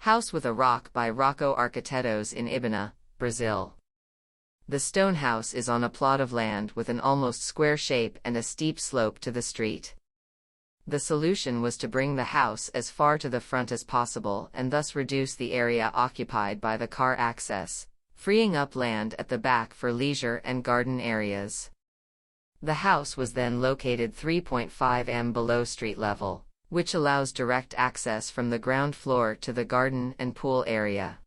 House with a Rock by Rocco Arquitetos in Ibiúna, Brazil. The stone house is on a plot of land with an almost square shape and a steep slope to the street. The solution was to bring the house as far to the front as possible and thus reduce the area occupied by the car access, freeing up land at the back for leisure and garden areas. The house was then located 3.5 m below street level, which allows direct access from the ground floor to the garden and pool area.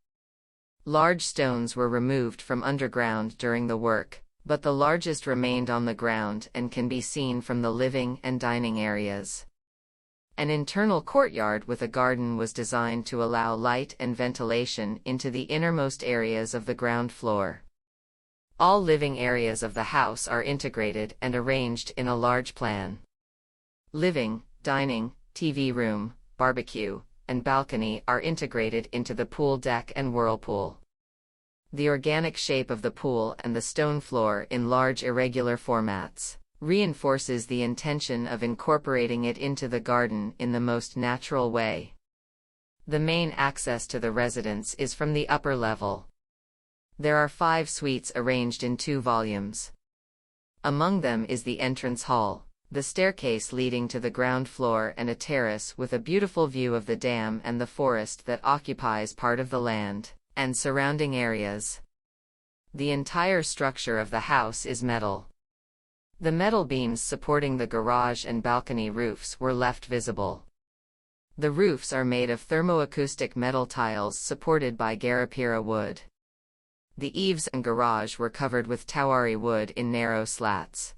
Large stones were removed from underground during the work, but the largest remained on the ground and can be seen from the living and dining areas. An internal courtyard with a garden was designed to allow light and ventilation into the innermost areas of the ground floor. All living areas of the house are integrated and arranged in a large plan. Living, dining, TV room, barbecue, and balcony are integrated into the pool deck and whirlpool. The organic shape of the pool and the stone floor in large irregular formats reinforces the intention of incorporating it into the garden in the most natural way. The main access to the residence is from the upper level. There are 5 suites arranged in 2 volumes. Among them is the entrance hall, the staircase leading to the ground floor, and a terrace with a beautiful view of the dam and the forest that occupies part of the land and surrounding areas. The entire structure of the house is metal. The metal beams supporting the garage and balcony roofs were left visible. The roofs are made of thermoacoustic metal tiles supported by Garcia wood. The eaves and garage were covered with tawari wood in narrow slats.